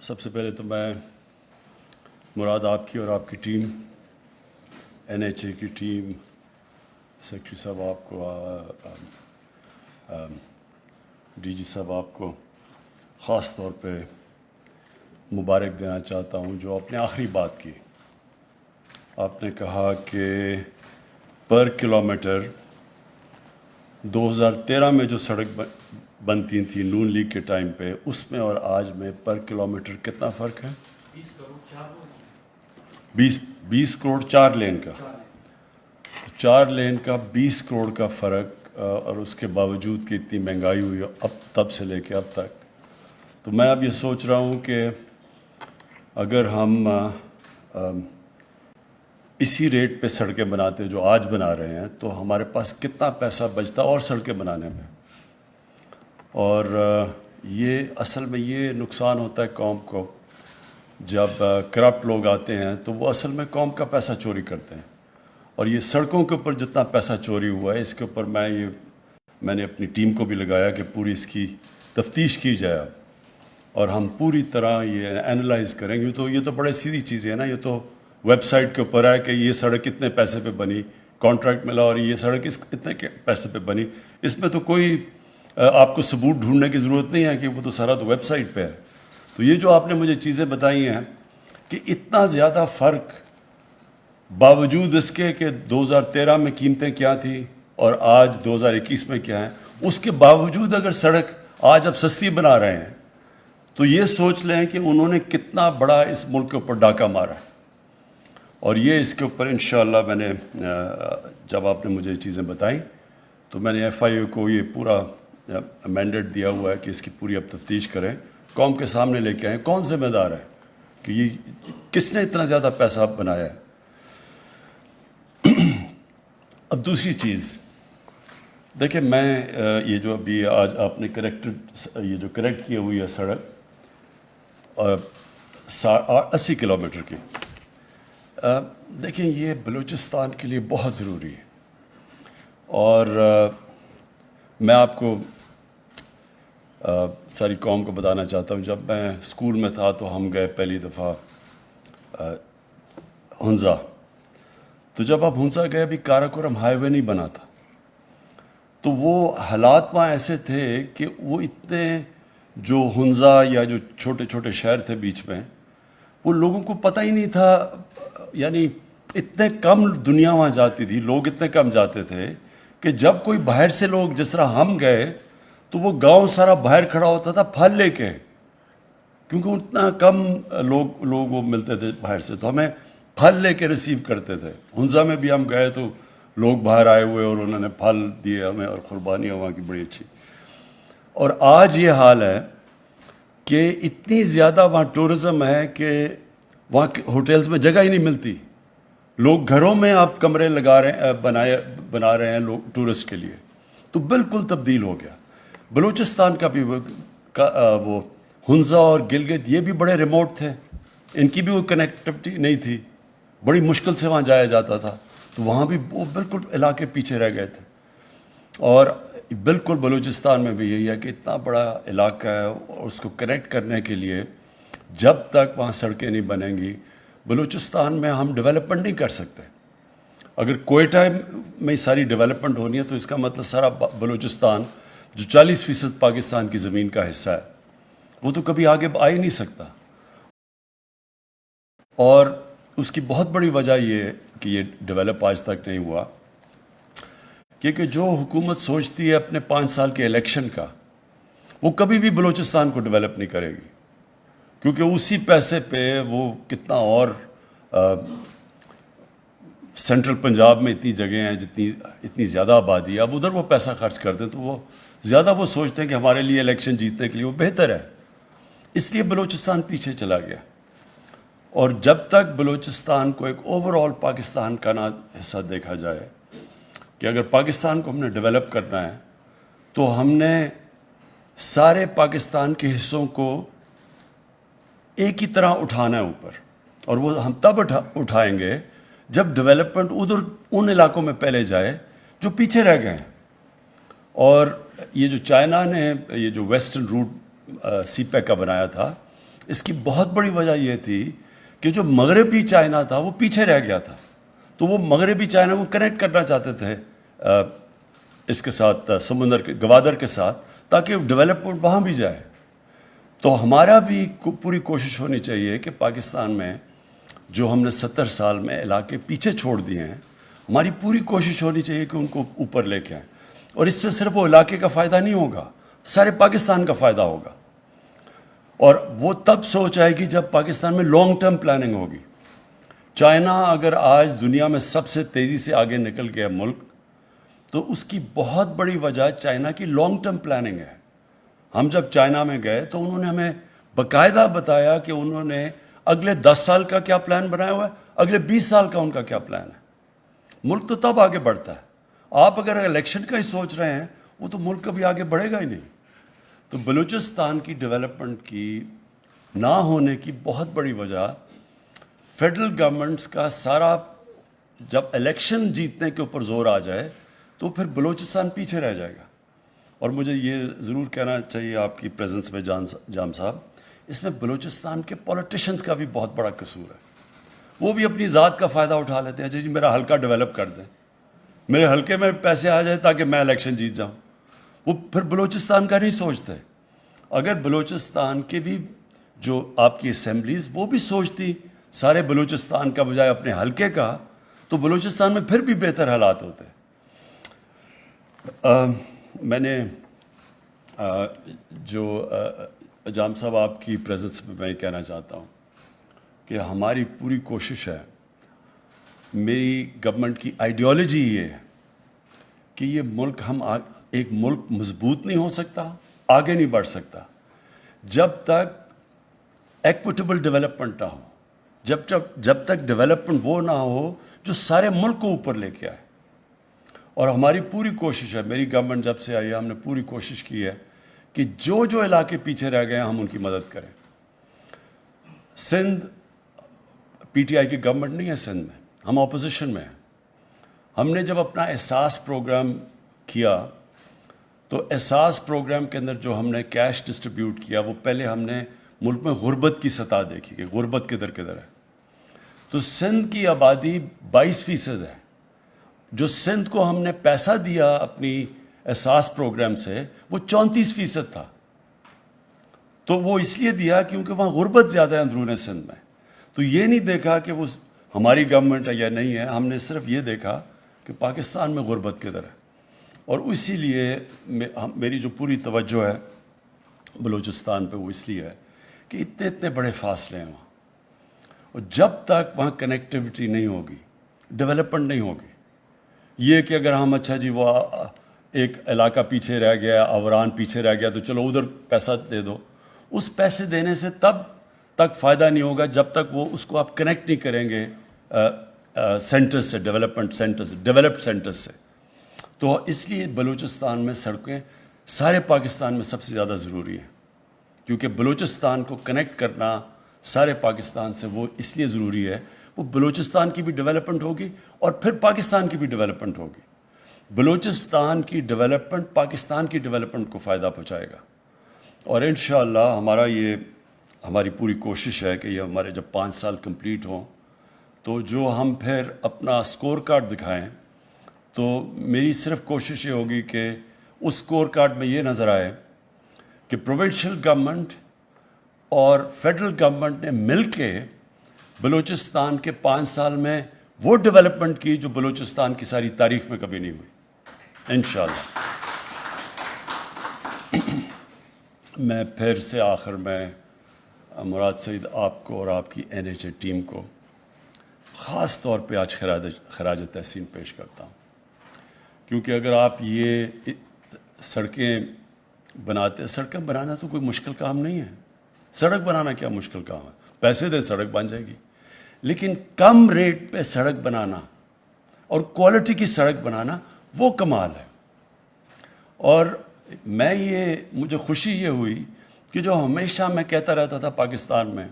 سب سے پہلے تو میں مراد آپ کی اور آپ کی ٹیم NHA کی ٹیم سیکرٹری صاحب آپ کو DG صاحب آپ کو خاص طور پہ مبارک دینا چاہتا ہوں جو آپ نے آخری بات کی. آپ نے کہا کہ پر کلومیٹر 2013 میں جو سڑک بنتی تھی نون لیگ کے ٹائم پہ اس میں اور آج میں پر کلومیٹر کتنا فرق ہے؟ 20 کروڑ 4 لین کا. 4 لین کا 20 کروڑ کا فرق اور اس کے باوجود کہ اتنی مہنگائی ہوئی اب تب سے لے کے اب تک. تو میں اب یہ سوچ رہا ہوں کہ اگر ہم اسی ریٹ پہ سڑکیں بناتے جو آج بنا رہے ہیں تو ہمارے پاس کتنا پیسہ بچتا اور سڑکیں بنانے میں. اور یہ اصل میں یہ نقصان ہوتا ہے قوم کو جب کرپٹ لوگ آتے ہیں تو وہ اصل میں قوم کا پیسہ چوری کرتے ہیں. اور یہ سڑکوں کے اوپر جتنا پیسہ چوری ہوا ہے اس کے اوپر میں نے اپنی ٹیم کو بھی لگایا کہ پوری اس کی تفتیش کی جائے اور ہم پوری طرح یہ اینالائز کریں گے. تو یہ تو بڑے سیدھی چیزیں ہیں نا, یہ تو ویب سائٹ کے اوپر ہے کہ یہ سڑک کتنے پیسے پہ بنی, کانٹریکٹ ملا اور یہ سڑک اتنے پیسے پہ بنی. اس میں تو کوئی آپ کو ثبوت ڈھونڈنے کی ضرورت نہیں ہے کہ وہ تو سارا تو ویب سائٹ پہ ہے. تو یہ جو آپ نے مجھے چیزیں بتائی ہیں کہ اتنا زیادہ فرق باوجود اس کے کہ 2013 میں قیمتیں کیا تھیں اور آج 2021 میں کیا ہیں, اس کے باوجود اگر سڑک آج اب سستی بنا رہے ہیں تو یہ سوچ لیں کہ انہوں نے کتنا بڑا اس ملک کے اوپر ڈاکہ مارا ہے. اور یہ اس کے اوپر انشاءاللہ میں نے جب آپ نے مجھے یہ چیزیں بتائیں تو میں نے FIA کو یہ پورا مینڈیٹ دیا ہوا ہے کہ اس کی پوری اب تفتیش کریں, قوم کے سامنے لے کے آئیں کون ذمہ دار ہے کہ یہ کس نے اتنا زیادہ پیسہ بنایا ہے. اب دوسری چیز دیکھیں, میں یہ جو ابھی آج آپ نے یہ جو کریکٹ کی ہوئی ہے سڑک اور 80 کلومیٹر کی, دیکھیں یہ بلوچستان کے لیے بہت ضروری ہے. اور میں آپ کو ساری قوم کو بتانا چاہتا ہوں, جب میں اسکول میں تھا تو ہم گئے پہلی دفعہ ہنزا. تو جب آپ ہنزا گئے ابھی کاراکورم ہائی وے نہیں بنا تھا, تو وہ حالات وہاں ایسے تھے کہ وہ اتنے جو ہنزا یا جو چھوٹے چھوٹے شہر تھے بیچ میں وہ لوگوں کو پتہ ہی نہیں تھا, یعنی اتنے کم دنیا وہاں جاتی تھی, لوگ اتنے کم جاتے تھے کہ جب کوئی باہر سے لوگ جس طرح ہم گئے تو وہ گاؤں سارا باہر کھڑا ہوتا تھا پھل لے کے, کیونکہ اتنا کم لوگ وہ ملتے تھے باہر سے, تو ہمیں پھل لے کے ریسیو کرتے تھے. ہنزا میں بھی ہم گئے تو لوگ باہر آئے ہوئے اور انہوں نے پھل دیے ہمیں اور قربانیاں وہاں کی بڑی اچھی. اور آج یہ حال ہے کہ اتنی زیادہ وہاں ٹورزم ہے کہ وہاں ہوٹلز میں جگہ ہی نہیں ملتی, لوگ گھروں میں آپ کمرے بنا رہے ہیں لوگ ٹورسٹ کے لیے. تو بالکل تبدیل ہو گیا. بلوچستان کا بھی وہ ہنزا اور گلگت یہ بھی بڑے ریموٹ تھے, ان کی بھی وہ کنیکٹیوٹی نہیں تھی, بڑی مشکل سے وہاں جایا جاتا تھا. تو وہاں بھی وہ بالکل علاقے پیچھے رہ گئے تھے. اور بالکل بلوچستان میں بھی یہی ہے کہ اتنا بڑا علاقہ ہے اور اس کو کنیکٹ کرنے کے لیے جب تک وہاں سڑکیں نہیں بنیں گی بلوچستان میں ہم ڈیولپمنٹ نہیں کر سکتے. اگر کوئٹہ میں ساری ڈیولپمنٹ ہونی ہے تو اس کا مطلب سارا بلوچستان جو 40% پاکستان کی زمین کا حصہ ہے وہ تو کبھی آگے آ ہی نہیں سکتا. اور اس کی بہت بڑی وجہ یہ ہے کہ یہ ڈیولپ آج تک نہیں ہوا کیونکہ جو حکومت سوچتی ہے اپنے 5 سال کے الیکشن کا وہ کبھی بھی بلوچستان کو ڈیولپ نہیں کرے گی, کیونکہ اسی پیسے پہ وہ کتنا اور سینٹرل پنجاب میں اتنی جگہیں ہیں اتنی زیادہ آبادی ہے, اب ادھر وہ پیسہ خرچ کر دیں تو وہ زیادہ وہ سوچتے ہیں کہ ہمارے لیے الیکشن جیتنے کے لیے وہ بہتر ہے. اس لیے بلوچستان پیچھے چلا گیا. اور جب تک بلوچستان کو ایک اوور آل پاکستان کا حصہ دیکھا جائے کہ اگر پاکستان کو ہم نے ڈیولپ کرنا ہے تو ہم نے سارے پاکستان کے حصوں کو ایک ہی طرح اٹھانا ہے اوپر, اور وہ ہم تب اٹھائیں گے جب ڈیولپمنٹ ادھر ان علاقوں میں پہلے جائے جو پیچھے رہ گئے ہیں. اور یہ جو چائنا نے یہ جو ویسٹرن روٹ سی پیک کا بنایا تھا اس کی بہت بڑی وجہ یہ تھی کہ جو مغربی چائنا تھا وہ پیچھے رہ گیا تھا، تو وہ مغربی چائنا کو کنیکٹ کرنا چاہتے تھے اس کے ساتھ، سمندر کے گوادر کے ساتھ، تاکہ ڈیولپمنٹ وہاں بھی جائے. تو ہمارا بھی پوری کوشش ہونی چاہیے کہ پاکستان میں جو ہم نے 70 سال میں علاقے پیچھے چھوڑ دیے ہیں، ہماری پوری کوشش ہونی چاہیے کہ ان کو اوپر لے کے آئیں. اور اس سے صرف وہ علاقے کا فائدہ نہیں ہوگا، سارے پاکستان کا فائدہ ہوگا. اور وہ تب سوچ آئے گی جب پاکستان میں لانگ ٹرم پلاننگ ہوگی. چائنا اگر آج دنیا میں سب سے تیزی سے آگے نکل گیا ملک، تو اس کی بہت بڑی وجہ چائنا کی لانگ ٹرم پلاننگ ہے. ہم جب چائنا میں گئے تو انہوں نے ہمیں باقاعدہ بتایا کہ انہوں نے اگلے 10 سال کا کیا پلان بنایا ہوا ہے، اگلے 20 سال کا ان کا کیا پلان ہے. ملک تو تب آگے بڑھتا ہے. آپ اگر الیکشن کا ہی سوچ رہے ہیں، وہ تو ملک کبھی آگے بڑھے گا ہی نہیں. تو بلوچستان کی ڈیولپمنٹ کی نہ ہونے کی بہت بڑی وجہ فیڈرل گورنمنٹس کا سارا، جب الیکشن جیتنے کے اوپر زور آ جائے تو پھر بلوچستان پیچھے رہ جائے گا. اور مجھے یہ ضرور کہنا چاہیے آپ کی پریزنس میں جام صاحب، اس میں بلوچستان کے پولیٹیشنز کا بھی بہت بڑا قصور ہے. وہ بھی اپنی ذات کا فائدہ اٹھا لیتے ہیں، جی میرا حلقہ ڈیولپ کر دیں، میرے حلقے میں پیسے آ جائے تاکہ میں الیکشن جیت جاؤں. وہ پھر بلوچستان کا نہیں سوچتے. اگر بلوچستان کے بھی جو آپ کی اسمبلیز وہ بھی سوچتی سارے بلوچستان کا بجائے اپنے حلقے کا، تو بلوچستان میں پھر بھی بہتر حالات ہوتے. میں نے جو جام صاحب آپ کی پریزنس میں میں کہنا چاہتا ہوں کہ ہماری پوری کوشش ہے، میری گورنمنٹ کی آئیڈیالوجی یہ ہے کہ یہ ملک ایک ملک مضبوط نہیں ہو سکتا، آگے نہیں بڑھ سکتا جب تک ایکویٹیبل ڈیولپمنٹ نہ ہو، جب تک ڈیولپمنٹ وہ نہ ہو جو سارے ملک کو اوپر لے کے آئے. اور ہماری پوری کوشش ہے، میری گورنمنٹ جب سے آئی ہے، ہم نے پوری کوشش کی ہے کہ جو علاقے پیچھے رہ گئے ہیں ہم ان کی مدد کریں. سندھ پی ٹی آئی کی گورنمنٹ نہیں ہے، سندھ میں ہم اپوزیشن میں ہیں. ہم نے جب اپنا احساس پروگرام کیا تو احساس پروگرام کے اندر جو ہم نے کیش ڈسٹریبیوٹ کیا، وہ پہلے ہم نے ملک میں غربت کی سطح دیکھی کہ غربت کدھر کدھر ہے. تو سندھ کی آبادی 22% ہے. جو سندھ کو ہم نے پیسہ دیا اپنی احساس پروگرام سے، وہ 34% تھا. تو وہ اس لیے دیا کیونکہ وہاں غربت زیادہ ہے اندرون سندھ میں. تو یہ نہیں دیکھا کہ وہ ہماری گورنمنٹ ہے یا نہیں ہے، ہم نے صرف یہ دیکھا کہ پاکستان میں غربت کدھر ہے. اور اسی لیے میری جو پوری توجہ ہے بلوچستان پہ وہ اس لیے ہے کہ اتنے بڑے فاصلے ہیں وہاں، اور جب تک وہاں کنیکٹیوٹی نہیں ہوگی، ڈیولپمنٹ نہیں ہوگی. یہ کہ اگر ہم اچھا جی وہ ایک علاقہ پیچھے رہ گیا، اوران پیچھے رہ گیا، تو چلو ادھر پیسہ دے دو، اس پیسے دینے سے تب تک فائدہ نہیں ہوگا جب تک وہ اس کو آپ کنیکٹ نہیں کریں گے سینٹر سے، ڈیولپمنٹ سینٹر سے، ڈیولپڈ سینٹر سے. تو اس لیے بلوچستان میں سڑکیں سارے پاکستان میں سب سے زیادہ ضروری ہیں، کیونکہ بلوچستان کو کنیکٹ کرنا سارے پاکستان سے وہ اس لیے ضروری ہے، وہ بلوچستان کی بھی ڈیولپمنٹ ہوگی اور پھر پاکستان کی بھی ڈیولپمنٹ ہوگی. بلوچستان کی ڈیولپمنٹ پاکستان کی ڈیولپمنٹ کو فائدہ پہنچائے گا. اور انشاءاللہ ہماری پوری کوشش ہے کہ یہ ہمارے جب 5 سال کمپلیٹ ہوں تو جو ہم پھر اپنا سکور کارڈ دکھائیں، تو میری صرف کوشش یہ ہوگی کہ اس سکور کارڈ میں یہ نظر آئے کہ پروونشل گورنمنٹ اور فیڈرل گورنمنٹ نے مل کے بلوچستان کے 5 سال میں وہ ڈیولپمنٹ کی جو بلوچستان کی ساری تاریخ میں کبھی نہیں ہوئی انشاءاللہ. میں پھر سے آخر میں مراد سعید آپ کو اور آپ کی NHA ٹیم کو خاص طور پہ آج خراج تحسین پیش کرتا ہوں، کیونکہ اگر آپ یہ سڑکیں سڑکیں بنانا تو کوئی مشکل کام نہیں ہے. سڑک بنانا کیا مشکل کام ہے، پیسے دیں سڑک بن جائے گی. لیکن کم ریٹ پہ سڑک بنانا اور کوالٹی کی سڑک بنانا وہ کمال ہے. اور مجھے خوشی یہ ہوئی کہ جو ہمیشہ میں کہتا رہتا تھا پاکستان میں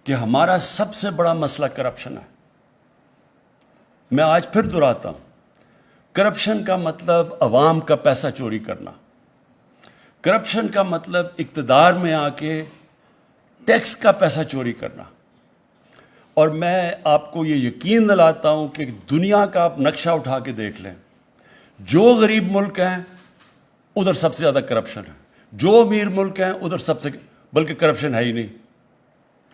کہ ہمارا سب سے بڑا مسئلہ کرپشن ہے، میں آج پھر دہراتا ہوں. کرپشن کا مطلب عوام کا پیسہ چوری کرنا. کرپشن کا مطلب اقتدار میں آ کے ٹیکس کا پیسہ چوری کرنا. اور میں آپ کو یہ یقین دلاتا ہوں کہ دنیا کا آپ نقشہ اٹھا کے دیکھ لیں, جو غریب ملک ہیں ادھر سب سے زیادہ کرپشن ہے, جو امیر ملک ہیں ادھر سب سے, بلکہ کرپشن ہے ہی نہیں.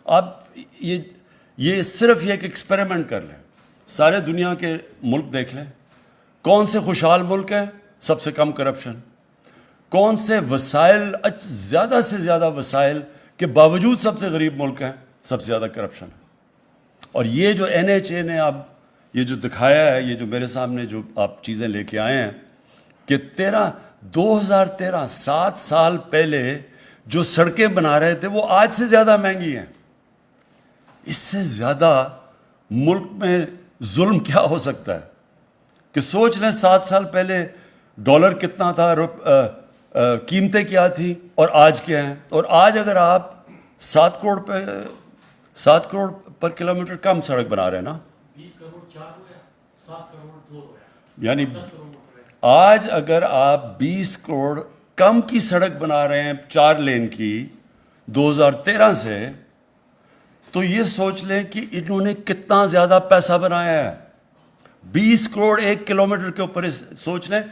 آپ یہ صرف ایک ایکسپیریمنٹ کر لیں, سارے دنیا کے ملک دیکھ لیں, کون سے خوشحال ملک ہیں سب سے کم کرپشن, کون سے وسائل زیادہ سے زیادہ وسائل کے باوجود سب سے غریب ملک ہیں سب سے زیادہ کرپشن ہے. اور یہ جو NHA نے اب یہ جو دکھایا ہے, یہ جو میرے سامنے جو آپ چیزیں لے کے آئے ہیں کہ 2013 7 سال پہلے جو سڑکیں بنا رہے تھے وہ آج سے زیادہ مہنگی ہیں. اس سے زیادہ ملک میں ظلم کیا ہو سکتا ہے کہ سوچ لیں 7 سال پہلے ڈالر کتنا تھا, قیمتیں کیا تھیں اور آج کیا ہیں. اور آج اگر آپ 7 کروڑ پر کلومیٹر کم سڑک بنا رہے ہیں نا, 20 کروڑ 4 ہوا, 7 کروڑ 2 ہوا, یعنی آج اگر آپ 20 کروڑ کم کی سڑک بنا رہے ہیں 4 لین کی 2013 سے, تو یہ سوچ لیں کہ انہوں نے کتنا زیادہ پیسہ بنایا ہے. 20 کروڑ 1 کلومیٹر کے اوپر سوچ لیں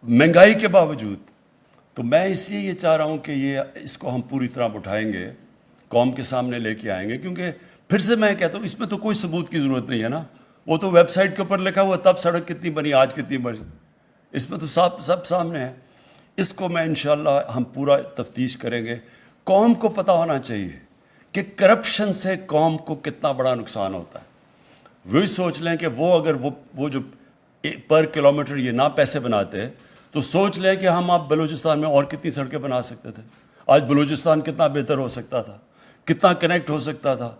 مہنگائی کے باوجود. تو میں اس لیے یہ چاہ رہا ہوں کہ اس کو ہم پوری طرح اٹھائیں گے, قوم کے سامنے لے کے آئیں گے, کیونکہ پھر سے میں کہتا ہوں اس میں تو کوئی ثبوت کی ضرورت نہیں ہے نا, وہ تو ویب سائٹ کے اوپر لکھا ہوا تب سڑک کتنی بنی آج کتنی بنی, اس میں تو سب سامنے ہے. اس کو میں انشاءاللہ ہم پورا تفتیش کریں گے. قوم کو پتہ ہونا چاہیے کہ کرپشن سے قوم کو کتنا بڑا نقصان ہوتا ہے. وہی سوچ لیں کہ وہ اگر وہ جو پر کلومیٹر یہ نہ پیسے بناتے تو سوچ لیں کہ ہم اب بلوچستان میں اور کتنی سڑکیں بنا سکتے تھے. آج بلوچستان کتنا بہتر ہو سکتا تھا, کتنا کنیکٹ ہو سکتا تھا.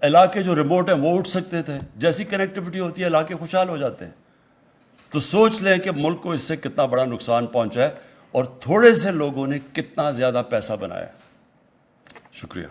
علاقے جو ریموٹ ہیں وہ اٹھ سکتے تھے, جیسی کنیکٹیوٹی ہوتی ہے علاقے خوشحال ہو جاتے ہیں. تو سوچ لیں کہ ملک کو اس سے کتنا بڑا نقصان پہنچا ہے اور تھوڑے سے لوگوں نے کتنا زیادہ پیسہ بنایا. شکریہ.